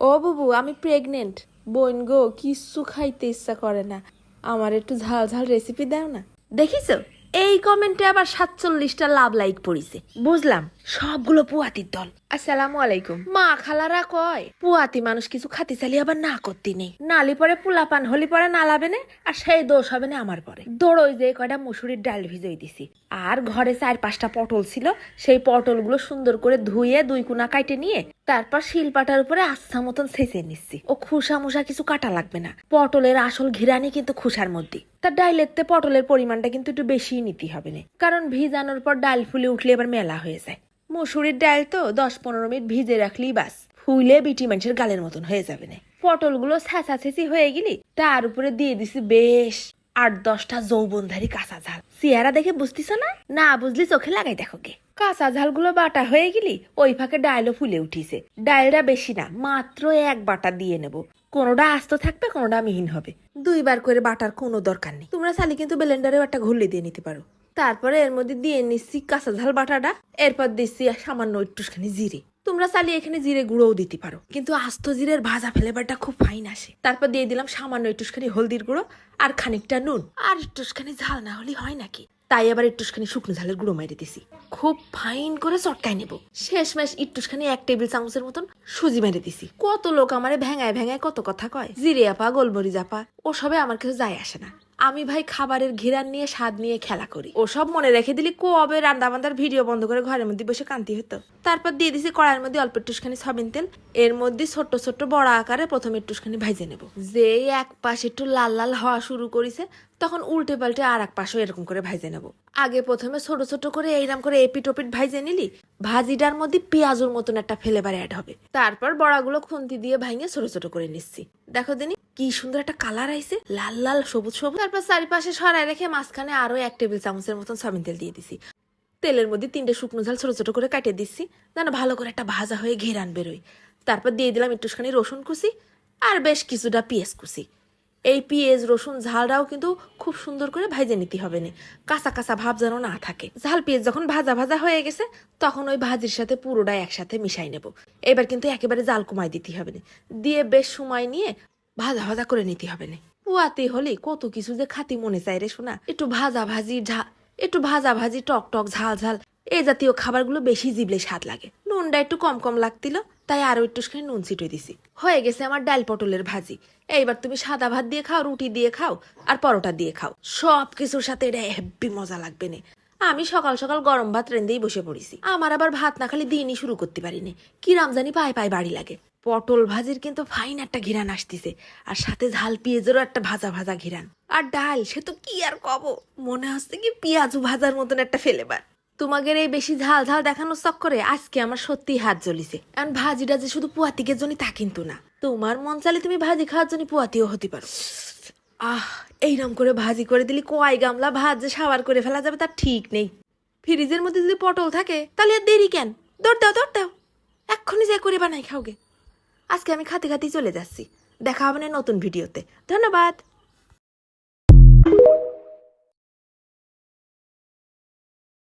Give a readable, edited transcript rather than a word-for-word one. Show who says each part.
Speaker 1: ও বুবু, আমি প্রেগনেন্ট। বোন গো, কিচ্ছু খাইতে ইচ্ছা করে না। আমার একটু ঝাল ঝাল রেসিপি দাও না। দেখিছো, এই কমেন্টে আবার 47টা লাভ লাইক পড়িছে। বুঝলাম সবগুলো পুয়াতির দল। আসসালামু আলাইকুম। মা খালারা কয় পুয়াতি মানুষ কিছু খাতি চালি আবার না করতে নেই, নালি পরে পোলাপান হলি পরে নালাবে না, আর সেই দোষ হবে না আমার পরে। দৌড়ই যে কয়টা মুসুরির ডাল ভিজই দিছি, আর ঘরে 4-5টা পটল ছিল, সেই পটলগুলো সুন্দর করে ধুয়ে 2 কোনা কাটে নিয়ে তারপর শিলপাটার উপরে আচ্ছা মতন ছেঁচে নিচ্ছি। ও খুসা মুসা কিছু কাটা লাগবে না, পটলের আসল ঘিরানি কিন্তু খুসার মধ্যে। তার ডাইলেতে পটলের পরিমাণটা কিন্তু একটু বেশিই নিতে হবে না, কারণ ভিজানোর পর ডাল ফুলে উঠলে আবার মেলা হয়ে যায়। মুসুরির ডাল তো 10-15 মিনিট ভিজে রাখলেই বাস, ফুলে বিটি মানুষের গালের মতন হয়ে যাবে না। পটলগুলো ছেঁচা ছেঁচি হয়ে গেলি তার উপরে দিয়ে দিছি বেশ 8-10টা যৌবনধারী কাঁচা ঝাল। চেহারা দেখে বুঝতিস না? না বুঝলি চোখে লাগাই দেখো গে। কাঁচা ঝালগুলো বাটা হয়ে গেলি ওই ফাঁকে ডাইলও ফুলে উঠিছে। ডাইলটা বেশি না, মাত্র 1 বাটা দিয়ে নেব। কোনোটা আস্ত থাকবে, কোনোটা মিহিন হবে। 2 বার করে বাটার কোনো দরকার নেই। তোমরা চাইলে কিন্তু ব্লেন্ডারেও একটা ঘুরলে দিয়ে নিতে পারো। তারপরে এর মধ্যে দিয়ে নিচ্ছি কাঁচা ঝাল বাটাটা, এরপর দিচ্ছি সামান্য একটুখানি জিরে। তোমরা চাইলে এখানে জিরে গুঁড়োও দিতে পারো, কিন্তু আস্ত জিরের ভাজা ফ্লেভারটা খুব ফাইন আসে। তারপর দিয়ে দিলাম সামান্য একটুখানি হলদির গুঁড়ো আর খানিকটা নুন। আর একটুখানি ঝাল না হলে হয় নাকি, তাই আবার একটুখানি শুকনো ঝালের গুঁড়ো মেরে দিছি। খুব ফাইন করে চটকাই নেব। শেষমেশ একটুখানি 1 টেবিল চামচের মতন সুজি মেরে দিছি। কত লোক আমারে ভেঙায় ভেঙায় কত কথা কয়, জিরে আপা গোলমরিচ আপা, ও সবে আমার কিছু যায় আসে না। আমি ভাই খাবারের ঘিরান নিয়ে স্বাদ নিয়ে খেলা করি। ওসব মনে রেখে দিলি কবে রান্না বান্নার ভিডিও বন্ধ করে ঘরের মধ্যে বসে কান্তি হতো। তারপর দিয়ে দিছি কড়াইয়ের মধ্যে অল্প একটুখানি সয়াবিন তেল। এর মধ্যে ছোট্ট ছোট্ট বড় আকারে প্রথমে একটুখানি ভাইজে নেব। যেই এক পাশে একটু লাল লাল হওয়া শুরু করেছে, তখন উল্টে পাল্টে আর এক পাশও এরকম করে ভাইজে নেব। আগে প্রথমে ছোট ছোট করে এইরকম করে এপিট ওপিট ভাইজে নিলি ভাজিটার মধ্যে পেঁয়াজের মতন একটা ফ্লেভার অ্যাড হবে। তারপর বড়াগুলো খুন্তি দিয়ে ভাঙে ছোট ছোট করে নিচ্ছি। দেখো দিনি কি সুন্দর একটা কালার আইছে, লাল লাল সবুজ সবুজ। তারপর চারিপাশে সরাই রেখে মাঝখানে আরো 1 টেবিল চামচের মতন সয়াবিন তেল দিয়ে দিছি। তেলের মধ্যে 3টে শুকনো ঝাল ছোট ছোট করে কাটে দিচ্ছি, যেন ভালো করে একটা ভাজা হয়ে ঘেরান বেরোয়। তারপর দিয়ে দিলাম একটুখানি রসুন কুচি আর বেশ কিছুটা পেঁয়াজ কুচি। এই পেঁয়াজ রসুন ঝালটাও কিন্তু খুব সুন্দর করে ভাজে নিতে হবে না, কাঁচা কাঁচা ভাব যেন না থাকে। ঝাল পেঁয়াজ যখন ভাজা ভাজা হয়ে গেছে, তখন ওই ভাজির সাথে পুরোটা একসাথে মিশাই নেব। এবার কিন্তু একেবারে জাল কমাই দিতে হবে না, দিয়ে বেশ সময় নিয়ে ভাজা ভাজা করে নিতে হবে না। পুয়াতে হলে কত কিছু যে খাতি মনে চাই রে শোনা। একটু ভাজা ভাজি টক টক ঝাল ঝাল এই জাতীয় খাবারগুলো বেশি জিভলে স্বাদ লাগে। নুনটা একটু কম কম লাগছিল, তাই আরো একটুখানি নুন ছিটিয়ে দিছি। হয়ে গেছে আমার ডাল পটলের ভাজি। এইবার তুমি সাদা ভাত দিয়ে খাও, রুটি দিয়ে খাও, আর পরোটা দিয়ে খাও, সব কিছুর সাথে এটা হেব্বি মজা লাগবে না। আমি সকাল সকাল গরম ভাত রেঁধেই বসে পড়েছি। আমার আবার ভাত না খালি দিনই শুরু করতে পারিনি, কি রামজানি পায়ে পায়ে বাড়ি লাগে। পটল ভাজির কিন্তু ফাইন একটা ঘিরান আসতেছে, আর সাথে ঝাল পেঁয়াজেরও একটা ভাজা ভাজা ঘিরান। আর ডাল সে তো কি আর কব, মনে হচ্ছে কি পেঁয়াজু ভাজার মতন একটা ফ্লেভার। তোমাদের এই বেশি ঝাল ঝাল দেখানোর চক্করে আজকে আমার সত্যি হাত জ্বলিছে। কারণ ভাজিটা যে শুধু পুয়াতিকের জন্য তা কিন্তু না, তোমার মন চাইলে তুমি ভাজি খাওয়ার জন্য পুয়াতিও হতে পারো। এইরকম করে ভাজি করে দিলি কয় গামলা ভাত যে সাবার করে ফেলা যাবে তার ঠিক নেই। ফ্রিজের মধ্যে যদি পটল থাকে তাহলে আর দেরি কেন, দৌড় দাও এক্ষুনি যে করে বানাই খাওগে। আজকে আমি খাতে খাতেই চলে যাচ্ছি, দেখা হবে না নতুন ভিডিওতে। ধন্যবাদ।